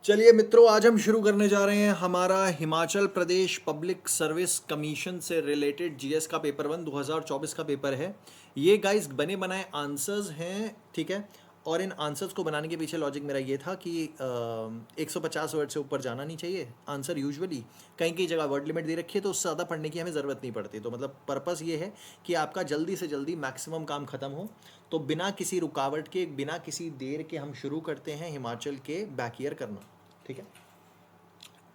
चलिए मित्रों, आज हम शुरू करने जा रहे हैं हमारा Himachal Pradesh public service commission से रिलेटेड जीएस का पेपर 1 2024 का पेपर है। ये गाइस बने बनाए आंसर्स हैं, ठीक है। और इन आंसर्स को बनाने के पीछे लॉजिक मेरा ये था कि 150 वर्ड से ऊपर जाना नहीं चाहिए आंसर। यूजुअली कहीं कहीं जगह वर्ड लिमिट दे रखी है तो उससे ज़्यादा पढ़ने की हमें ज़रूरत नहीं पड़ती। तो मतलब पर्पस ये है कि आपका जल्दी से जल्दी मैक्सिमम काम खत्म हो। तो बिना किसी रुकावट के, बिना किसी देर के हम शुरू करते हैं हिमाचल के बैक ईयर करना, ठीक है।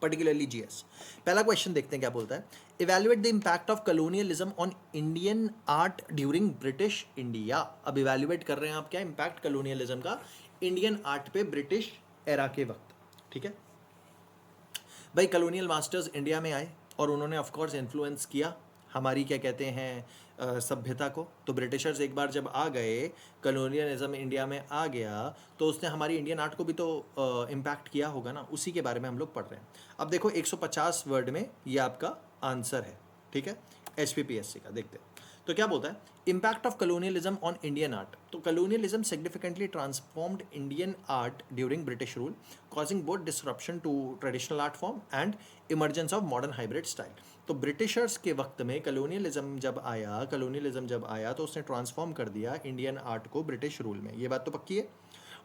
Particularly GS. पहला क्वेश्चन देखते हैं क्या बोलता है। Evaluate the impact of colonialism on Indian art during British India. अब इवेल्युएट कर रहे हैं आप क्या इम्पैक्ट कलोनियलिज्म का इंडियन आर्ट पे ब्रिटिश एरा के वक्त, ठीक है। भाई कलोनियल मास्टर्स इंडिया में आए और उन्होंने ऑफ कोर्स इन्फ्लुएंस किया हमारी क्या कहते हैं सभ्यता को। तो ब्रिटिशर्स एक बार जब आ गए, कलोनियलिज्म इंडिया में आ गया, तो उसने हमारी इंडियन आर्ट को भी तो इम्पैक्ट किया होगा ना। उसी के बारे में हम लोग पढ़ रहे हैं। अब देखो 150 वर्ड में ये आपका आंसर है, ठीक है, HPPSC का। देखते हैं तो क्या बोलता है। Impact of colonialism on Indian art. तो colonialism significantly transformed Indian art during British rule, causing both disruption to traditional art form and emergence of modern hybrid style। तो ब्रिटिशर्स के वक्त में कलोनियलिज्म जब आया तो उसने ट्रांसफॉर्म कर दिया इंडियन आर्ट को ब्रिटिश रूल में। ये बात तो पक्की है।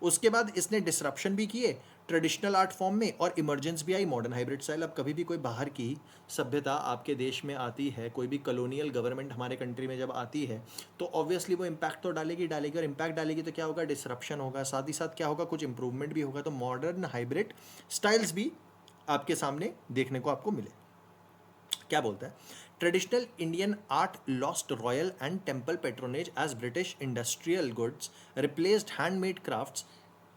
उसके बाद इसने डिसरप्शन भी किए ट्रेडिशनल आर्ट फॉर्म में और इमरजेंस भी आई मॉडर्न हाइब्रिड स्टाइल। अब कभी भी कोई बाहर की सभ्यता आपके देश में आती है, कोई भी कलोनियल गवर्नमेंट हमारे कंट्री में जब आती है, तो ऑब्वियसली वो इम्पैक्ट तो डालेगी और इम्पैक्ट डालेगी तो क्या होगा, डिसरप्शन होगा, साथ ही साथ क्या होगा, कुछ इंप्रूवमेंट भी होगा। तो मॉडर्न हाइब्रिड स्टाइल्स भी आपके सामने देखने को आपको मिले। क्या बोलता है। Traditional Indian art lost royal and temple patronage as British industrial goods replaced handmade crafts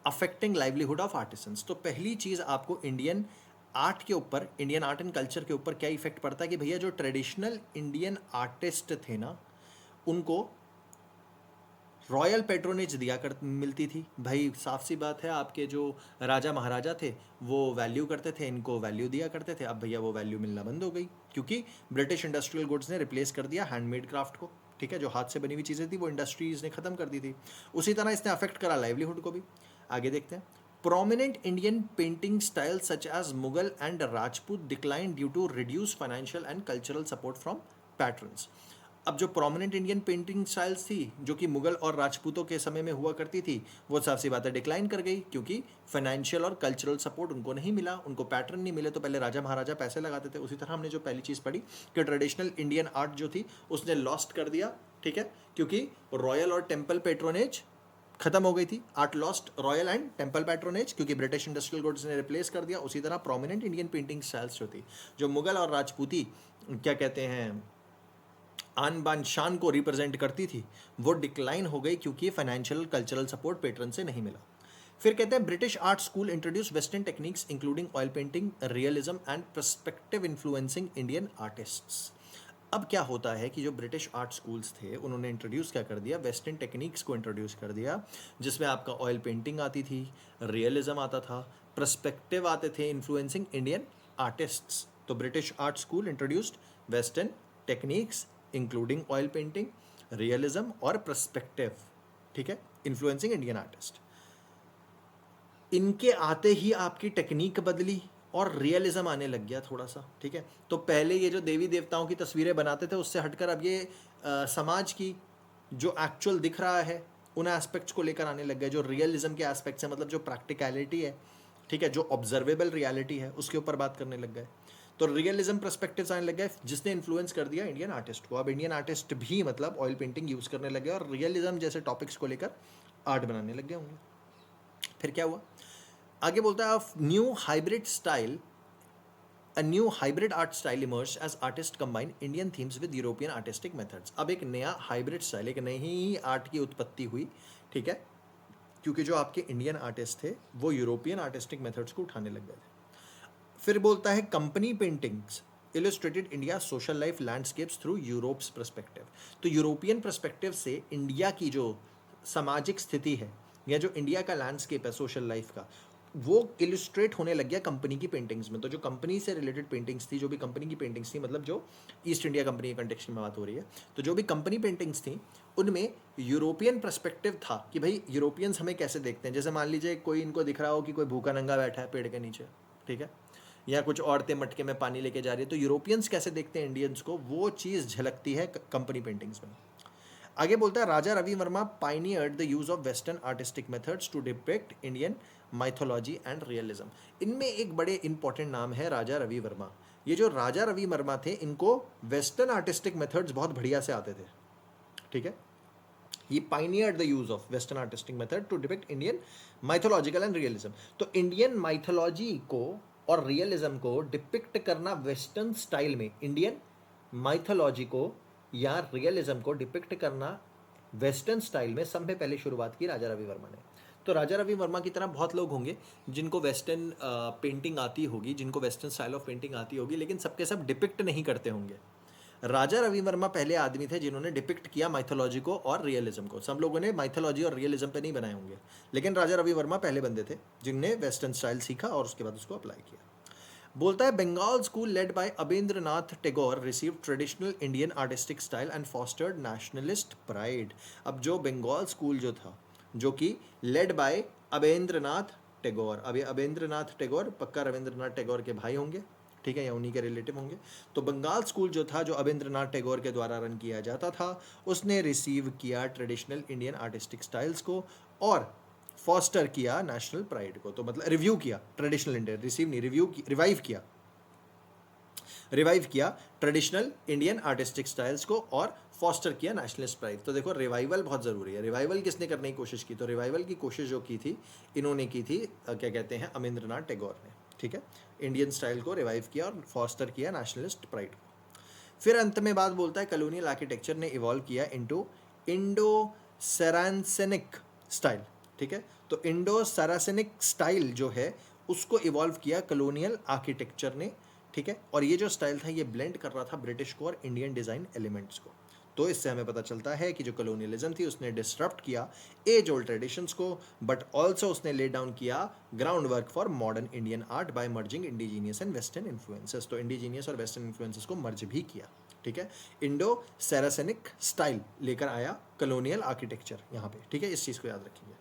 affecting livelihood of artisans. तो पहली चीज़ आपको इंडियन आर्ट के ऊपर, इंडियन आर्ट एंड कल्चर के ऊपर क्या इफेक्ट पड़ता है कि भैया जो ट्रेडिशनल इंडियन आर्टिस्ट थे ना, उनको रॉयल पेट्रोनेज मिलती थी। भाई साफ सी बात है, आपके जो राजा महाराजा थे वो वैल्यू करते थे, इनको वैल्यू दिया करते थे। अब भैया वो वैल्यू मिलना बंद हो गई क्योंकि ब्रिटिश इंडस्ट्रियल गुड्स ने रिप्लेस कर दिया हैंडमेड क्राफ्ट को, ठीक है। जो हाथ से बनी हुई चीज़ें थी वो इंडस्ट्रीज ने ख़त्म कर दी थी। उसी तरह इसने अफेक्ट करा लाइवलीहुड को भी। आगे देखते हैं। Prominent Indian painting style such as Mughal and Rajput decline due to reduce financial and cultural support from patrons. अब जो प्रोमिनेंट इंडियन पेंटिंग स्टाइल्स थी जो कि मुगल और राजपूतों के समय में हुआ करती थी, वो साफ सी बात है डिक्लाइन कर गई क्योंकि फाइनेंशियल और कल्चरल सपोर्ट उनको नहीं मिला, उनको पैटर्न नहीं मिले। तो पहले राजा महाराजा पैसे लगाते थे। उसी तरह हमने जो पहली चीज़ पढ़ी कि ट्रेडिशनल इंडियन आर्ट जो थी उसने लॉस्ट कर दिया, ठीक है, क्योंकि रॉयल और टेम्पल पेट्रोनेज खत्म हो गई थी। Art lost royal and temple patronage क्योंकि ब्रिटिश इंडस्ट्रियल गुड्स ने रिप्लेस कर दिया। उसी तरह प्रोमिनेंट इंडियन पेंटिंग स्टाइल्स जो थी, जो मुगल और राजपूती क्या कहते हैं आन बान शान को रिप्रेजेंट करती थी, वो डिक्लाइन हो गई क्योंकि फाइनेंशियल कल्चरल सपोर्ट पेट्रन से नहीं मिला। फिर कहते हैं British art school introduce western techniques including oil painting, realism and perspective influencing Indian artists. अब क्या होता है कि जो ब्रिटिश आर्ट स्कूल्स थे उन्होंने इंट्रोड्यूस क्या कर दिया, वेस्टर्न टेक्निक्स को इंट्रोड्यूस कर दिया, जिसमें आपका ऑयल पेंटिंग आती थी, रियलिज्म आता था, पर्सपेक्टिव आते थे इन्फ्लुएंसिंग इंडियन आर्टिस्ट्स। तो British art school introduced western techniques including oil painting, realism और पर्सपेक्टिव, ठीक है, इन्फ्लुएंसिंग इंडियन आर्टिस्ट। इनके आते ही आपकी टेक्निक बदली और रियलिज्म आने लग गया थोड़ा सा, ठीक है। तो पहले ये जो देवी देवताओं की तस्वीरें बनाते थे उससे हटकर अब ये समाज की जो एक्चुअल दिख रहा है उन एस्पेक्ट्स को लेकर आने लग गए। जो रियलिज्म के एस्पेक्ट्स हैं, मतलब जो प्रैक्टिकलिटी है, ठीक है, जो ऑब्जर्वेबल रियलिटी है, उसके ऊपर बात करने लग गए। तो रियलिज्म पर्सपेक्टिव्स आने लग गए, जिसने इन्फ्लुएंस कर दिया इंडियन आर्टिस्ट को। अब इंडियन आर्टिस्ट भी मतलब ऑयल पेंटिंग यूज़ करने लगे और रियलिज्म जैसे टॉपिक्स को लेकर आर्ट बनाने लग गए होंगे। फिर क्या हुआ, आगे बोलता है of new hybrid style, A new hybrid art style emerged as artists combine Indian themes with European artistic methods। अब एक नया हाइब्रिड स्टाइल, एक नई आर्ट की उत्पत्ति हुई, ठीक है, क्योंकि जो आपके इंडियन आर्टिस्ट थे वो यूरोपियन आर्टिस्टिक मेथड्स को उठाने लग गए थे। फिर बोलता है company paintings illustrated India social life landscapes through Europe's perspective. तो यूरोपियन पर्सपेक्टिव से इंडिया की जो सामाजिक स्थिति है या जो इंडिया का लैंडस्केप है सोशल लाइफ का, वो इलस्ट्रेट होने लग गया कंपनी की पेंटिंग्स में। तो जो कंपनी से रिलेटेड पेंटिंग्स थी, जो भी कंपनी की पेंटिंग्स थी, मतलब जो ईस्ट इंडिया कंपनी के कंटेक्स्ट में बात हो रही है, तो जो भी कंपनी पेंटिंग्स थी उनमें यूरोपियन पर्सपेक्टिव था कि भाई यूरोपियंस हमें कैसे देखते हैं। जैसे मान लीजिए कोई इनको दिख रहा हो कि कोई भूखा नंगा बैठा है पेड़ के नीचे, ठीक है, या कुछ औरतें मटके में पानी लेके जा रही है, तो यूरोपियंस कैसे देखते हैं इंडियंस को, वो चीज़ झलकती है कंपनी पेंटिंग्स में। आगे बोलता है Raja Ravi Varma pioneered the use of western artistic methods to depict Indian mythology and realism. इनमें एक बड़े इंपॉर्टेंट नाम है राजा रवि वर्मा। ये जो राजा रवि वर्मा थे, इनको वेस्टर्न आर्टिस्टिक मेथड्स बहुत बढ़िया से आते थे, ठीक है। He pioneered the use of Western artistic method to depict Indian mythological and realism। तो इंडियन माइथोलॉजी को और रियलिज्म को डिपिक्ट करना वेस्टर्न स्टाइल में, इंडियन माइथोलॉजी को या रियलिज्म को डिपिक्ट करना वेस्टर्न स्टाइल में सबसे पहले शुरुआत की राजा रवि वर्मा ने। तो राजा रवि वर्मा की तरह बहुत लोग होंगे जिनको वेस्टर्न पेंटिंग आती होगी, जिनको वेस्टर्न स्टाइल ऑफ पेंटिंग आती होगी, लेकिन सबके सब डिपिक्ट नहीं करते होंगे। राजा रवि वर्मा पहले आदमी थे जिन्होंने डिपिक्ट किया माइथोलॉजी को और रियलिज्म को। सब लोगों ने माइथोलॉजी और रियलिज्म पे नहीं बनाए होंगे, लेकिन राजा रवि वर्मा पहले बंदे थे जिनने वेस्टर्न स्टाइल सीखा और उसके बाद उसको अप्लाई किया। बोलता है Bengal school led by Abanindranath Tagore receive traditional Indian artistic style and fostered nationalist pride. अब जो बंगाल स्कूल जो था, जो कि लेड बाय अबेंद्रनाथ टैगोर, अब ये अबेंद्रनाथ टैगोर पक्का रविंद्रनाथ टैगोर के भाई होंगे, ठीक है, या उन्हीं के रिलेटिव होंगे। तो बंगाल स्कूल जो था, जो अबेंद्रनाथ टैगोर के द्वारा रन किया जाता था, उसने रिसीव किया ट्रेडिशनल इंडियन आर्टिस्टिक स्टाइल्स को और फॉस्टर किया नेशनल प्राइड को। तो मतलब रिव्यू किया ट्रेडिशनल इंडियन, रिसीव नहीं, रिवाइव किया ट्रेडिशनल इंडियन आर्टिस्टिक स्टाइल्स को और फॉस्टर किया नेशनलिस्ट प्राइड। तो देखो रिवाइवल बहुत ज़रूरी है। रिवाइवल किसने करने की कोशिश की? तो रिवाइवल की कोशिश जो की थी इन्होंने की थी, क्या कहते हैं, अबेंद्रनाथ टैगोर ने, ठीक है। इंडियन स्टाइल को रिवाइव किया और फॉस्टर किया नेशनलिस्ट प्राइड को। फिर अंत में बात बोलता है कॉलोनियल आर्किटेक्चर ने इवॉल्व किया इनटू इंडो सरासेनिक स्टाइल, ठीक है। तो इंडो सरासेनिक स्टाइल जो है उसको इवॉल्व किया कॉलोनियल आर्किटेक्चर ने, ठीक है। और ये जो स्टाइल था ये ब्लेंड कर रहा था ब्रिटिश को और इंडियन डिज़ाइन एलिमेंट्स को। तो इससे हमें पता चलता है कि जो कॉलोनियलिज्म थी उसने डिसरप्ट किया एज ओल्ड ट्रेडिशंस को, बट ऑल्सो उसने ले डाउन किया ground work for modern Indian art bye merging indigenous and western influences. तो इंडिजीनियस और वेस्टर्न इन्फ्लुएंसेस को मर्ज भी किया, ठीक है। इंडो सैरासेनिक स्टाइल लेकर आया कॉलोनियल आर्किटेक्चर यहाँ पे, ठीक है। इस चीज़ को याद रखिए।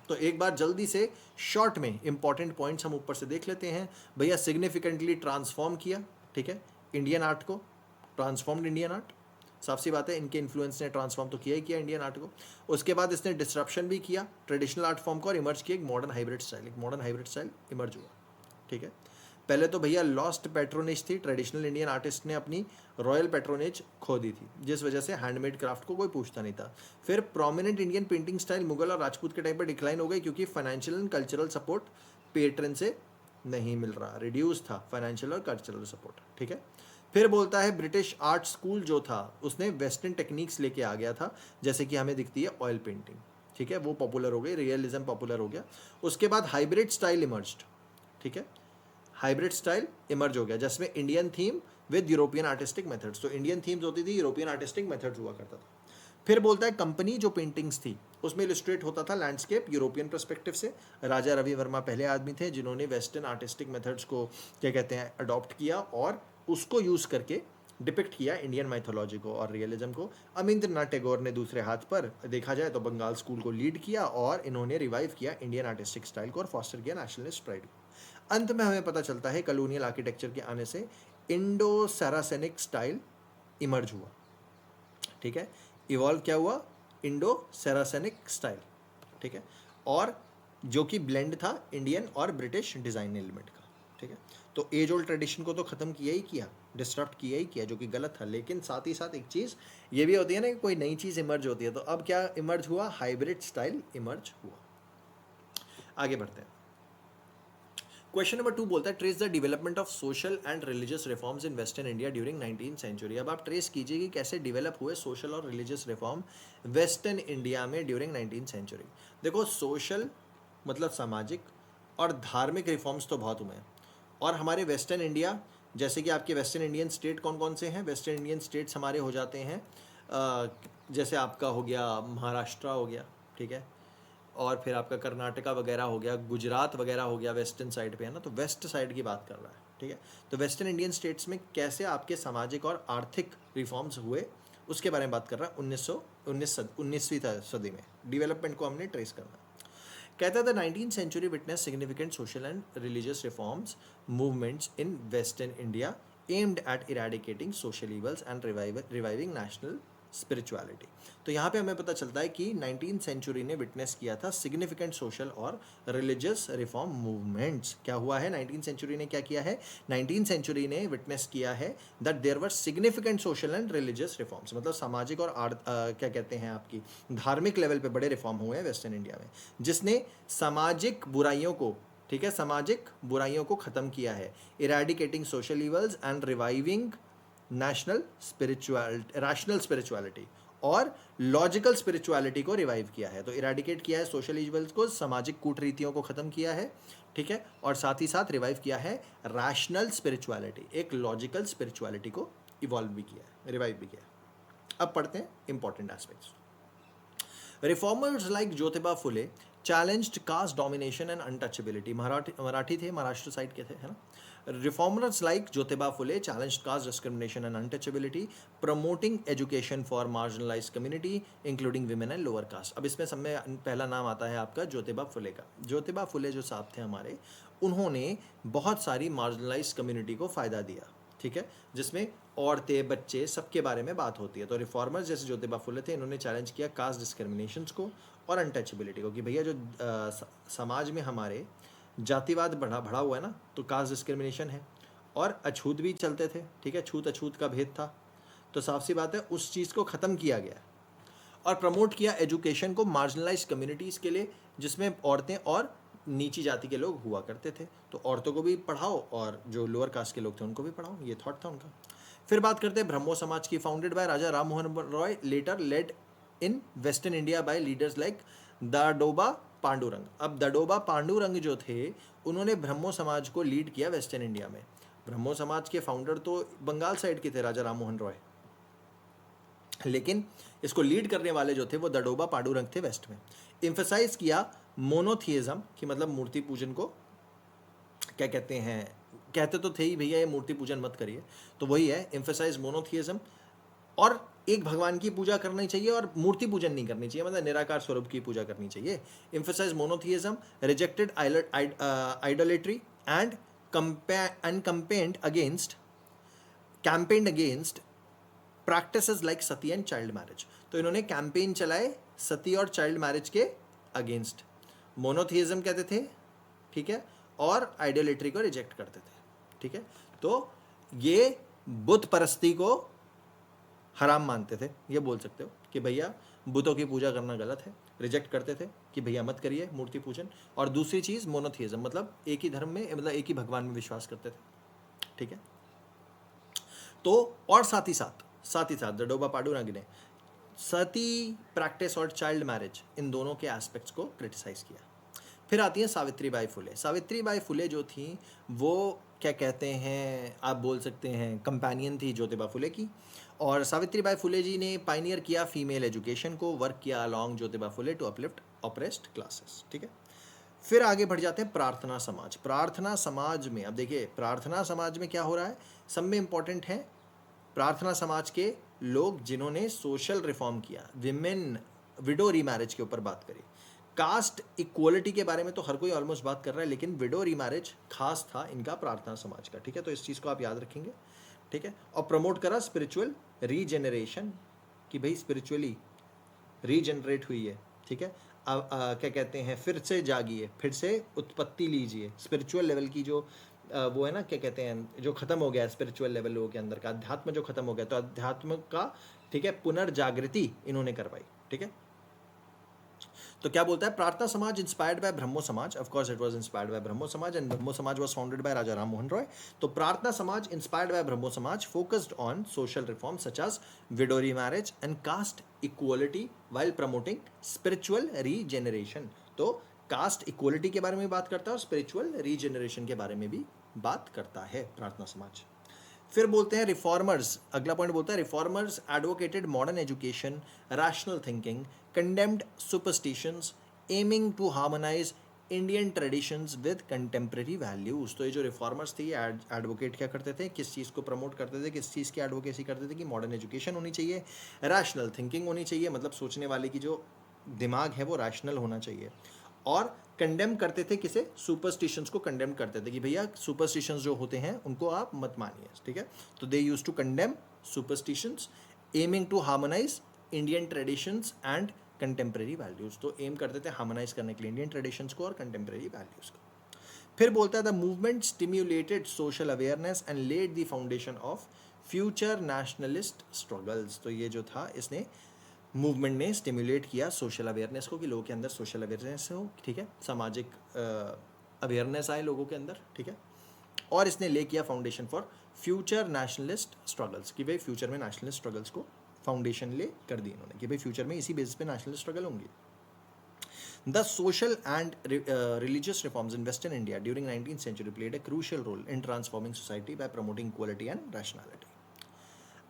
तो एक बार जल्दी से शॉर्ट में इंपॉर्टेंट पॉइंट्स हम ऊपर से देख लेते हैं। भैया सिग्निफिकेंटली ट्रांसफॉर्म किया, ठीक है, इंडियन आर्ट को, ट्रांसफॉर्म्ड इंडियन आर्ट, साफ सी बात है इनके इन्फ्लुएंस ने ट्रांसफॉर्म तो किया ही किया इंडियन आर्ट को। उसके बाद इसने डिस्ट्रप्शन भी किया ट्रेडिशनल आर्ट फॉर्म को और इमर्ज किया एक मॉडर्न हाइब्रिड स्टाइल, एक मॉडर्न हाइब्रिड स्टाइल इमर्ज हुआ, ठीक है। पहले तो भैया लॉस्ट पैट्रोनेज थी, ट्रेडिशनल इंडियन आर्टिस्ट ने अपनी रॉयल पैट्रोनेज खो दी थी, जिस वजह से हैंडमेड क्राफ्ट को कोई पूछता नहीं था। फिर prominent Indian painting style Mughal और राजपूत के टाइम पर डिक्लाइन हो गई क्योंकि financial and cultural support patron से नहीं मिल रहा, रिड्यूस था फाइनेंशियल और कल्चरल सपोर्ट, ठीक है। फिर बोलता है ब्रिटिश आर्ट स्कूल जो था उसने वेस्टर्न टेक्निक्स लेके आ गया था, जैसे कि हमें दिखती है ऑयल पेंटिंग, ठीक है, वो पॉपुलर हो गई, रियलिज्म पॉपुलर हो गया। उसके बाद हाइब्रिड स्टाइल इमर्ज्ड, ठीक है, हाइब्रिड स्टाइल इमर्ज हो गया जिसमें Indian theme with European artistic methods. तो इंडियन थीम्स होती थी, यूरोपियन आर्टिस्टिक मेथड्स हुआ करता था। फिर बोलता है कंपनी जो पेंटिंग्स थी उसमें इलस्ट्रेट होता था लैंडस्केप यूरोपियन पर्सपेक्टिव से। राजा रवि वर्मा पहले आदमी थे जिन्होंने वेस्टर्न आर्टिस्टिक मेथड्स को, क्या कहते हैं, अडॉप्ट किया और उसको यूज़ करके डिपिक्ट किया इंडियन माइथोलॉजी को और रियलिज्म को। अबेंद्रनाथ टैगोर ने दूसरे हाथ पर देखा जाए तो बंगाल स्कूल को लीड किया और इन्होंने रिवाइव किया इंडियन आर्टिस्टिक स्टाइल को और फॉस्टर किया नेशनलिस्ट प्राइड को। अंत में हमें पता चलता है कॉलोनियल आर्किटेक्चर के आने से इंडो सैरासेनिक स्टाइल इमर्ज हुआ, ठीक है, इवॉल्व क्या हुआ, इंडो सैरासेनिक स्टाइल, ठीक है, और जो कि ब्लेंड था इंडियन और ब्रिटिश डिज़ाइन एलिमेंट का, ठीक है। तो एज ओल्ड ट्रेडिशन को तो ख़त्म किया ही किया, डिस्टर्ब किया ही किया, जो कि गलत था। लेकिन साथ ही साथ एक चीज़ ये भी होती है ना कि कोई नई चीज़ इमर्ज होती है, तो अब क्या इमर्ज हुआ, हाइब्रिड स्टाइल इमर्ज हुआ। आगे बढ़ते हैं। क्वेश्चन नंबर 2 बोलता है trace the development of social and religious reforms in western India during 19th century. अब आप ट्रेस कीजिए कि कैसे डेवलप हुए सोशल और रिलीजियस रिफॉर्म वेस्टर्न इंडिया में ड्यूरिंग 19th सेंचुरी। देखो सोशल मतलब सामाजिक और धार्मिक रिफॉर्म्स तो बहुत हुए हैं, और हमारे वेस्टर्न इंडिया, जैसे कि आपके वेस्टर्न इंडियन स्टेट कौन कौन से हैं, वेस्टर्न इंडियन स्टेट्स हमारे हो जाते हैं जैसे आपका हो गया महाराष्ट्र हो गया, ठीक है, और फिर आपका कर्नाटका वगैरह हो गया, गुजरात वगैरह हो गया, वेस्टर्न साइड पे है ना, तो वेस्ट साइड की बात कर रहा है, ठीक है। तो वेस्टर्न इंडियन स्टेट्स में कैसे आपके सामाजिक और आर्थिक रिफॉर्म्स हुए उसके बारे में बात कर रहा है 19वीं सदी में, डेवलपमेंट को हमने ट्रेस करना। कहता है the 19th century witness significant social and religious reforms movements in western India aimed at eradicating social evils and reviving national spirituality. तो यहाँ पे हमें पता चलता है कि 19th सेंचुरी ने विटनेस किया था सिग्निफिकेंट सोशल और रिलीजियस रिफॉर्म मूवमेंट्स। क्या हुआ है 19th सेंचुरी ने क्या किया है? 19th सेंचुरी ने विटनेस किया है that there were significant social and religious reforms, मतलब सामाजिक और क्या कहते हैं आपकी धार्मिक लेवल पे बड़े रिफॉर्म हुए हैं वेस्टर्न इंडिया में, जिसने सामाजिक बुराइयों को, ठीक है, सामाजिक बुराइयों को ख़त्म किया है, eradicating social evils and reviving rational spirituality और लॉजिकल स्पिरिचुअलिटी को रिवाइव किया है। तो इरेडिकेट किया है सोशल इवल्स को, सामाजिक कूटरीतियों को ख़त्म किया है, ठीक है, और साथ ही साथ रिवाइव किया है रैशनल स्पिरिचुअलिटी, एक लॉजिकल स्पिरिचुअलिटी को इवॉल्व भी किया है, रिवाइव भी किया है। अब पढ़ते हैं important aspects. Reformers like Jyotiba Phule challenged caste domination and untouchability. Marathi थे, महाराष्ट्र साइड के थे, है ना। Reformers like Jyotiba Phule challenged caste discrimination and untouchability, promoting education for marginalised community including women and lower caste. अब इसमें सब में पहला नाम आता है आपका ज्योतिबा फुले का। ज्योतिबा फुले जो साहब थे हमारे, उन्होंने बहुत सारी मार्जिनलाइज्ड कम्युनिटी को फ़ायदा दिया, ठीक है, जिसमें औरतें, बच्चे, सबके बारे में बात होती है। तो रिफॉर्मर्स जैसे ज्योतिबा फुले थे, इन्होंने चैलेंज किया कास्ट डिस्क्रिमिनेशंस को और अनटचेबिलिटी को, कि भैया जो समाज में हमारे जातिवाद बढ़ा हुआ है ना, तो कास्ट डिस्क्रिमिनेशन है और अछूत भी चलते थे, ठीक है, छूत अछूत का भेद था। तो साफ सी बात है उस चीज़ को ख़त्म किया गया और प्रमोट किया एजुकेशन को मार्जिनलाइज्ड कम्युनिटीज़ के लिए, जिसमें औरतें और नीची जाति के लोग हुआ करते थे। तो औरतों को भी पढ़ाओ और जो लोअर कास्ट के लोग थे उनको भी पढ़ाओ, ये थॉट था उनका। फिर बात करते हैं ब्रह्मो समाज की, founded by Raja Ram Mohan Roy, later led in western India by leaders like Dadoba Pandurang. अब दाडोबा पांडुरंग जो थे, उन्होंने ब्रह्मो समाज को लीड किया वेस्टर्न इंडिया में। ब्रह्मो समाज के फाउंडर तो बंगाल साइड के थे, राजा राम मोहन रॉय, लेकिन इसको लीड करने वाले जो थे वो दाडोबा पांडुरंग थे वेस्ट में। एम्फसाइज किया मोनोथियज्म, कि मतलब मूर्ति पूजन को क्या कहते हैं, कहते तो थे ही भैया ये मूर्ति पूजन मत करिए, तो वही है एम्फसाइज मोनोथियज्म, और एक भगवान की पूजा करनी चाहिए और मूर्ति पूजन नहीं करनी चाहिए, मतलब निराकार स्वरूप की पूजा करनी चाहिए। Emphasize monotheism, rejected idolatry and campaigned against practices like sati and child marriage. तो इन्होंने कैंपेन चलाए सती और चाइल्ड मैरिज के अगेंस्ट। मोनोथियज्म कहते थे, ठीक है, और आइडोलेट्री को रिजेक्ट करते थे, ठीक है। तो ये बुत परस्ती को हराम मानते थे, ये बोल सकते हो कि भैया बुतों की पूजा करना गलत है, रिजेक्ट करते थे कि भैया मत करिए मूर्ति पूजन। और दूसरी चीज़ मोनोथियज्म, मतलब एक ही धर्म में, मतलब एक ही भगवान में विश्वास करते थे, ठीक है। तो और साथ ही साथ दाडोबा पांडुरंग ने सती प्रैक्टिस और चाइल्ड मैरिज, इन दोनों के एस्पेक्ट्स को क्रिटिसाइज किया। फिर आती हैं सावित्रीबाई फुले। सावित्रीबाई फुले जो थी वो क्या कहते हैं, आप बोल सकते हैं कंपेनियन थी ज्योतिबा फुले की। और सावित्रीबाई फुले जी ने पाइनियर किया फीमेल एजुकेशन को, वर्क किया along Jyotiba Phule to uplift oppressed classes, ठीक है। फिर आगे बढ़ जाते हैं प्रार्थना समाज। प्रार्थना समाज में, अब देखिए प्रार्थना समाज में क्या हो रहा है, सब में इंपॉर्टेंट है प्रार्थना समाज के लोग जिन्होंने सोशल रिफॉर्म किया, विमेन विडो रीमैरिज के ऊपर बात करी। कास्ट इक्वलिटी के बारे में तो हर कोई ऑलमोस्ट बात कर रहा है, लेकिन विडो रीमैरिज खास था इनका प्रार्थना समाज का, ठीक है। तो इस चीज़ को आप याद रखेंगे, ठीक है। और प्रमोट करा स्पिरिचुअल रीजेनरेशन, कि भाई स्पिरिचुअली रीजनरेट हुई है, ठीक है। अब क्या कहते हैं, फिर से जागिए, फिर से उत्पत्ति लीजिए, स्पिरिचुअल लेवल की जो वो है ना, क्या कहते हैं, जो खत्म हो गया स्पिरिचुअल लेवल लोगों के अंदर का, अध्यात्म जो खत्म हो गया, तो अध्यात्म का, ठीक है, पुनर्जागृति इन्होंने करवाई, ठीक है। तो क्या बोलता है, प्रार्थना Samaj inspired by Brahmo Samaj, of course it was inspired by Brahmo Samaj and Brahmo Samaj was founded by Raja Ram Mohan Roy. तो Prarthana Samaj inspired by Brahmo Samaj focused on social reform such as widow remarriage and caste equality while promoting spiritual regeneration. तो कास्ट इक्वलिटी के बारे में बात करता है और spiritual regeneration के बारे में भी बात करता है प्रार्थना समाज। फिर बोलते हैं रिफॉर्मर्स, अगला पॉइंट बोलता है reformers advocated modern education, rational thinking, condemned superstitions, aiming to harmonise Indian traditions with contemporary values. तो ये जो रिफॉर्मर्स थे ये एडवोकेट क्या करते थे, किस चीज़ को प्रमोट करते थे, किस चीज़ की एडवोकेसी करते थे कि मॉडर्न एजुकेशन होनी चाहिए, रैशनल थिंकिंग होनी चाहिए, मतलब सोचने वाले की जो दिमाग है वो रैशनल होना चाहिए, और कंडेम करते थे किसे, सुपरस्टिशंस को कंडेम करते थे कि भैया सुपरस्टिशंस जो होते हैं उनको आप मत मानिए, ठीक है। तो they use to condemn superstitions aiming to harmonise Indian traditions and contemporary values. तो एम करते थे हार्मोनाइज करने के लिए इंडियन ट्रेडिशंस को और कंटेम्प्रेरी वैल्यूज़ को। फिर बोलता है the movement stimulated social awareness and laid the foundation of future nationalist struggles. तो ये जो था इसने मूवमेंट ने स्टिम्युलेट किया सोशल अवेयरनेस को कि लोगों के अंदर सोशल अवेयरनेस हो, ठीक है, सामाजिक अवेयरनेस आए लोगों के अंदर, ठीक है। और इसने ले किया foundation for future nationalist struggles कि भाई फ्यूचर में नेशनलिस्ट स्ट्रगल्स को फाउंडेशन ले कर दी इन्होंने कि भाई फ्यूचर में इसी बेसिस पे नेशनल स्ट्रगल होंगी। The social and religious reforms in Western India during 19th century played a crucial role in transforming society by promoting equality and rationality.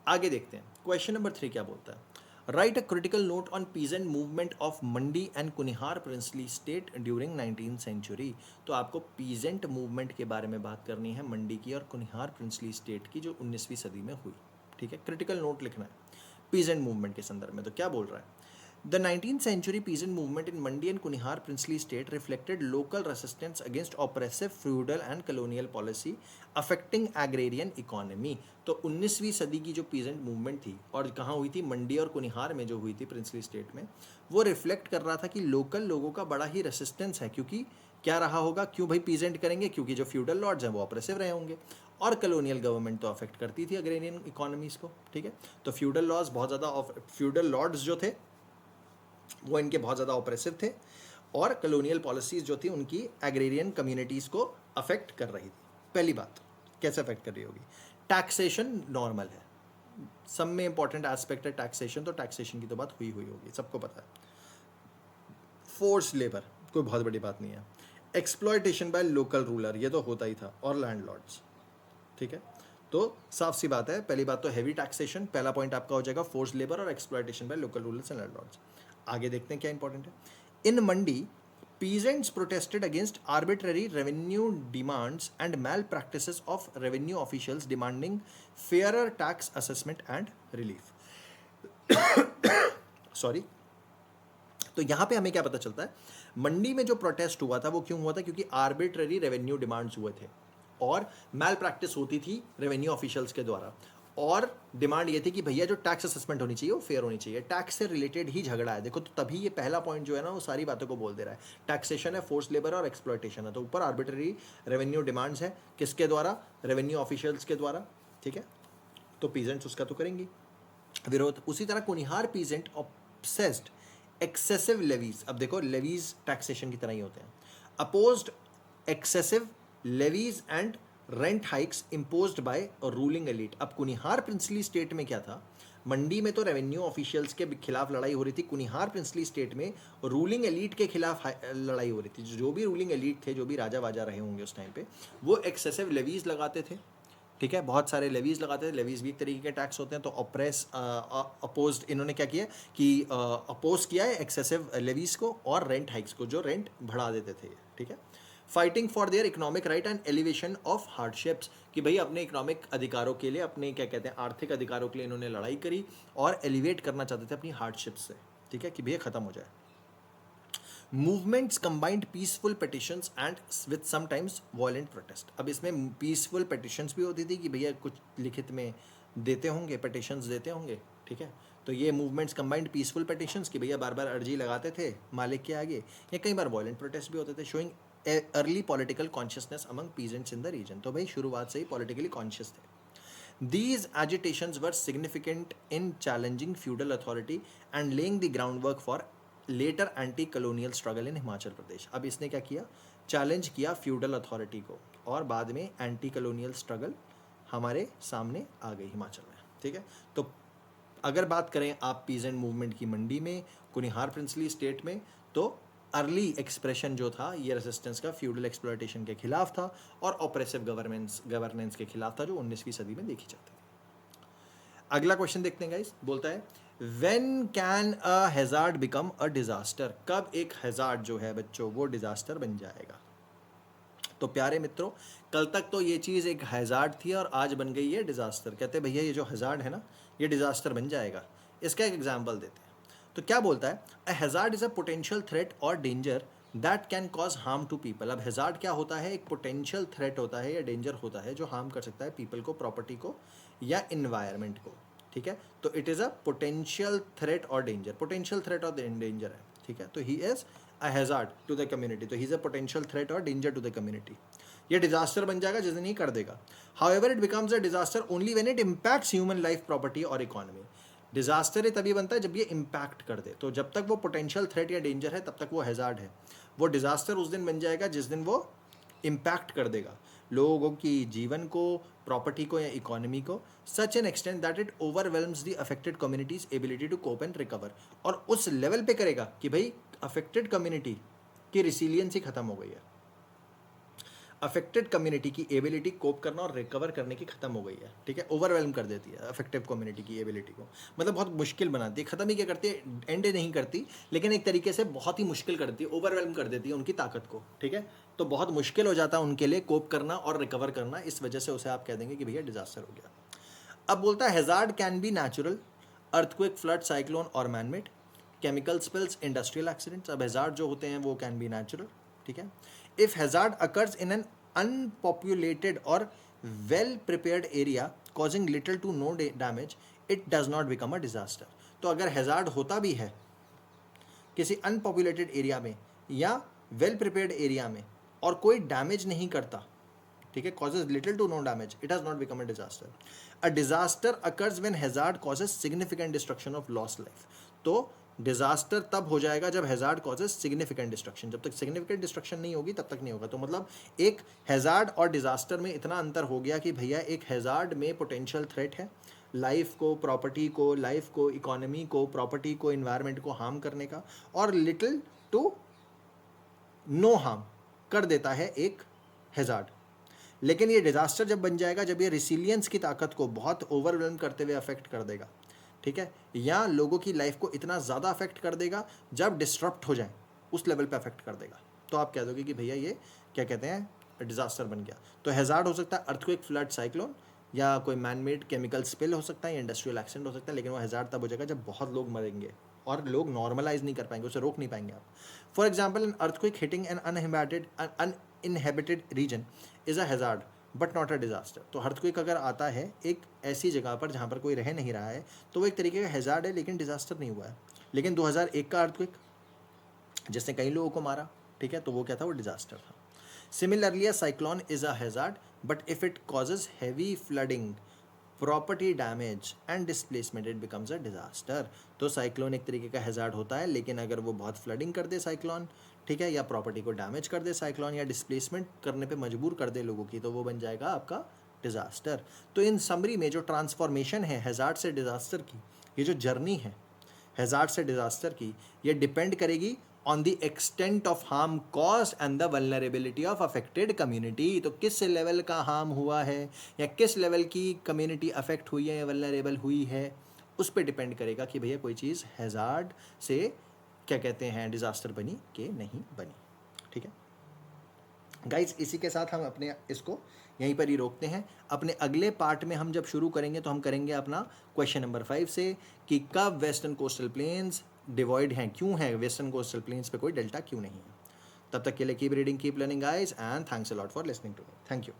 आगे देखते हैं क्वेश्चन नंबर 3 क्या बोलता है। Write a critical note on peasant movement of Mandi and Kunihar princely state during 19th century. तो आपको peasant movement के बारे में बात करनी है मंडी की और कुनिहार प्रिंसली स्टेट की जो 19वीं सदी में हुई, ठीक है। क्रिटिकल नोट लिखना है पीजेंट मूवमेंट के संदर्भ में। तो क्या बोल रहा है, The 19th century peasant movement in Mandi and Kunihar princely state reflected local resistance against oppressive feudal and colonial policy affecting agrarian economy। तो 19वीं सदी की जो पीजेंट मूवमेंट थी और कहाँ हुई थी, मंडी और कुनिहार में जो हुई थी प्रिंसली स्टेट में, वो रिफ्लेक्ट कर रहा था कि लोकल लोगों का बड़ा ही रेसिस्टेंस है। क्योंकि क्या रहा होगा, क्यों भाई पीजेंट करेंगे, क्योंकि जो फ्यूडल लॉर्ड्स हैं वो ऑप्रेसिव रहे होंगे और कलोनियल गवर्नमेंट तो अफेक्ट करती थी अग्रेरियन इकोनॉमीज को, ठीक है। तो फ्यूडल लॉज बहुत ज़्यादा, फ्यूडल लॉर्ड्स जो थे वो इनके बहुत ज़्यादा ऑपरेसिव थे और कलोनियल पॉलिसीज़ जो थी उनकी एग्रेरियन कम्युनिटीज़ को अफेक्ट कर रही थी। पहली बात कैसे अफेक्ट कर रही होगी, टैक्सेशन नॉर्मल है, सब में इंपॉर्टेंट एस्पेक्ट है टैक्सेशन, तो टैक्सेशन की तो बात हुई होगी, सबको पता है। फोर्स लेबर कोई बहुत बड़ी बात नहीं है। एक्सप्लॉयटेशन बाय लोकल रूलर ये तो होता ही था, और लैंडलॉर्ड्स, ठीक है। तो साफ सी बात है, पहली बात तो हैवी टैक्सेशन, पहला पॉइंट आपका हो जाएगा फोर्स लेबर और exploitation by local rulers and landlords. आगे देखते हैं क्या इंपॉर्टेंट है। इन मंडी peasants protested against arbitrary revenue demands and malpractices of revenue officials demanding fairer tax assessment and relief। Sorry, तो यहाँ पे हमें क्या पता चलता है, मंडी में जो प्रोटेस्ट हुआ था वो क्यों हुआ था, क्योंकि आर्बिट्ररी रेवेन्यू डिमांड्स हुए थे और मैल प्रैक्टिस होती थी रेवेन्यू ऑफिशियल्स के द्वारा, और डिमांड ये थी कि भैया जो टैक्स असेसमेंट होनी चाहिए वो फेयर होनी चाहिए। टैक्स से रिलेटेड ही झगड़ा है, देखो, तो तभी ये पहला पॉइंट जो है ना वो सारी बातों को बोल दे रहा है। टैक्सेशन है, फोर्स लेबर और एक्सप्लॉयटेशन है, तो ऊपर आर्बिट्ररी रेवेन्यू डिमांड्स है, किसके द्वारा, रेवेन्यू ऑफिशियल्स के द्वारा, ठीक है। तो पीजेंट्स उसका तो करेंगी विरोध। उसी तरह Kunihar peasant obsessed excessive levies, अब देखो लेवीज टैक्सेशन की तरह ही होते हैं, opposed excessive levies and rent hikes imposed by ruling elite. अब कुनिहार प्रिंसली स्टेट में क्या था, मंडी में तो रेवेन्यू ऑफिशियल्स के खिलाफ लड़ाई हो रही थी, कुनिहार प्रिंसली स्टेट में रूलिंग एलिट के खिलाफ लड़ाई हो रही थी। जो भी रूलिंग एलिट थे, जो भी राजा वाजा रहे होंगे उस टाइम पे, वो एक्सेसिव लेवीज लगाते थे, ठीक है, बहुत सारे लेवीज लगाते थे। लेवीज भी एक तरीके के टैक्स होते हैं। तो अपोज्ड इन्होंने क्या किया कि अपोज किया है एक्सेसिव लेवीज को और रेंट हाइक्स को, जो रेंट बढ़ा देते थे, ठीक है। Fighting for their economic right and elevation of hardships, कि भाई अपने इकोनॉमिक अधिकारों के लिए, अपने क्या कहते हैं आर्थिक अधिकारों के लिए इन्होंने लड़ाई करी और एलिवेट करना चाहते थे अपनी हार्डशिप्स से, ठीक है, कि भैया खत्म हो जाए। Movements combined peaceful petitions and with sometimes violent protest. अब इसमें पीसफुल पिटिशंस भी होती थी कि भैया कुछ लिखित में देते होंगे, पिटिशंस देते होंगे, ठीक है। तो ये मूवमेंट्स कंबाइंड पीसफुल पिटिशंस कि भैया बार बार अर्जी लगाते थे मालिक के आगे, या कई बार वायलेंट प्रोटेस्ट भी होते थे, showing early political consciousness among peasants in the region. तो भाई शुरुआत से ही पॉलिटिकली कॉन्शियस थे। These agitations were significant in challenging feudal authority and laying the groundwork for later anti-colonial struggle in Himachal Pradesh. अब इसने क्या किया, चैलेंज किया फ्यूडल अथॉरिटी को और बाद में एंटी कलोनियल स्ट्रगल हमारे सामने आ गई हिमाचल में, ठीक है। तो अगर बात करें आप पीजेंट मूवमेंट की मंडी में, कुनिहार प्रिंसली स्टेट में, तो अर्ली एक्सप्रेशन जो था ये रेजिस्टेंस का फ्यूडल एक्सप्लॉयटेशन के खिलाफ था और ऑपरेसिव गवर्नेंस के खिलाफ था, जो 19वीं सदी में देखी जाती थी। अगला क्वेश्चन देखते हैं गाइस, बोलता है when can a hazard become a disaster, कब एक हैजार्ड जो है बच्चों वो डिजास्टर बन जाएगा। तो प्यारे मित्रों, कल तक तो ये चीज़ एक हैजार्ड थी और आज बन गई है डिजास्टर। कहते हैं भैया ये जो हैजार्ड है ना ये डिजास्टर बन जाएगा। इसका एक एग्जाम्पल देते हैं। तो क्या बोलता है, a hazard is a potential threat और danger that can cause harm to people. अब हैजार्ड क्या होता है, एक पोटेंशियल थ्रेट होता है या डेंजर होता है जो हार्म कर सकता है पीपल को, प्रॉपर्टी को या इन्वायरमेंट को। ठीक है, तो it is a potential threat और डेंजर, पोटेंशियल थ्रेट और डेंजर है। ठीक है, तो he is a hazard to the community, तो he is a potential threat और डेंजर टू द कम्युनिटी। ये डिजास्टर बन जाएगा जिस दिन ये कर देगा। However it becomes a disaster only when it impacts human life, property और इकोनॉमी। डिजास्टर तभी बनता है जब ये इम्पैक्ट कर दे। तो जब तक वो पोटेंशियल थ्रेट या डेंजर है तब तक वो हैजार्ड है। वो डिजास्टर उस दिन बन जाएगा जिस दिन वो इम्पैक्ट कर देगा लोगों की जीवन को, प्रॉपर्टी को या इकोनॉमी को, such an extent that it overwhelms the affected communities ability to cope and recover. और उस लेवल पे करेगा कि भाई अफेक्टेड कम्युनिटी की रिसिलियंस ही खत्म हो गई है, अफेक्टेड कम्युनिटी की एबिलिटी कोप करना और रिकवर करने की खत्म हो गई है। ठीक है, ओवरवेलम कर देती है अफेक्टिव कम्युनिटी की एबिलिटी को, मतलब बहुत मुश्किल बनाती है। खत्म ही क्या करती है, एंड नहीं करती, लेकिन एक तरीके से बहुत ही मुश्किल करती है, ओवरवेलम कर देती है उनकी ताकत को। ठीक है, तो बहुत मुश्किल हो जाता है उनके लिए कोप करना और रिकवर करना, इस वजह से उसे आप कह देंगे कि भैया डिजास्टर हो गया। अब बोलता है hazard can be natural, earthquake, flood, cyclone और manmade, chemical spills, industrial accidents. अब हैजार्ड जो होते हैं वो कैन बी नेचुरल। ठीक है, if hazard occurs in an unpopulated और well prepared area causing little to no damage, it does not become a disaster. तो अगर हैजार्ड होता भी है किसी अनपॉपुलेटेड एरिया में या वेल प्रिपेयर्ड एरिया में और कोई डैमेज नहीं करता, ठीक है, causes little to no damage, it has not become a disaster. A disaster occurs when hazard causes significant destruction of lost life. तो डिजास्टर तब हो जाएगा जब हैजार्ड कॉजेज सिग्निफिकेंट डिस्ट्रक्शन, जब तक सिग्निफिकेंट डिस्ट्रक्शन नहीं होगी तब तक नहीं होगा। तो मतलब एक हैजार्ड और डिजास्टर में इतना अंतर हो गया कि भैया एक हैजार्ड में पोटेंशियल थ्रेट है लाइफ को, प्रॉपर्टी को, लाइफ को, इकोनॉमी को, प्रॉपर्टी को, इन्वायरमेंट को हार्म करने का, और लिटिल टू नो हार्म कर देता है एक हैजार्ड। लेकिन ये डिजास्टर जब बन जाएगा जब ये रिसिलियंस की ताकत को बहुत ओवरवेलम करते हुए अफेक्ट कर देगा। ठीक है, या लोगों की लाइफ को इतना ज़्यादा अफेक्ट कर देगा जब डिस्टर्प्ट हो जाए उस लेवल पे अफेक्ट कर देगा, तो आप कह दोगे कि भैया ये क्या कहते हैं डिजास्टर बन गया। तो हैजार्ड हो सकता है अर्थक्वेक, फ्लड, साइक्लोन, या कोई मैन मेड केमिकल स्पिल हो सकता है, या इंडस्ट्रियल एक्सीडेंट हो सकता है। लेकिन वो हैजार्ड तब हो जाएगा जब बहुत लोग मरेंगे और लोग नॉर्मलाइज नहीं कर पाएंगे, उसे रोक नहीं पाएंगे आप। For example an earthquake hitting an uninhabited region is a hazard but not a disaster. तो अर्थक्वेक अगर आता है एक ऐसी जगह पर जहाँ पर कोई रह नहीं रहा है तो वो एक तरीके का हैजार्ड है, लेकिन डिजास्टर नहीं हुआ है। लेकिन 2001 का अर्थक्वेक जिसने कई लोगों को मारा, ठीक है, तो वो क्या था, वो डिजास्टर था। Similarly a cyclone is a hazard but if it causes heavy flooding, property damage and displacement, it becomes a disaster. तो साइक्लोन एक तरीके का हैजार्ड होता है, लेकिन अगर वो बहुत फ्लडिंग कर दे साइक्लोन, ठीक है, या प्रॉपर्टी को डैमेज कर दे साइक्लोन, या डिस्प्लेसमेंट करने पे मजबूर कर दे लोगों की, तो वो बन जाएगा आपका डिजास्टर। तो इन समरी में जो ट्रांसफॉर्मेशन है हैजार्ड से डिजास्टर की, ये जो जर्नी है हैजार्ड से डिजास्टर की, ये डिपेंड करेगी on the extent of harm cause and the vulnerability of affected community. तो किस लेवल का हार्म हुआ है या किस लेवल की कम्युनिटी अफेक्ट हुई है या वल्नरेबल हुई है, उस पर डिपेंड करेगा कि भैया कोई चीज़ हैजार्ड से क्या कहते हैं डिज़ास्टर बनी कि नहीं बनी। ठीक है गाइज, इसी के साथ हम अपने इसको यहीं पर ही रोकते हैं। अपने अगले पार्ट में हम जब शुरू करेंगे तो हम करेंगे अपना क्वेश्चन नंबर 5 से कि कब वेस्टर्न कोस्टल प्लेन्स डिवॉइड हैं, क्यों है वेस्टर्न कोस्टल प्लेन्स पे कोई डेल्टा क्यों नहीं है। तब तक के लिए keep reading, keep learning guys, and thanks a lot for listening to me. Thank you.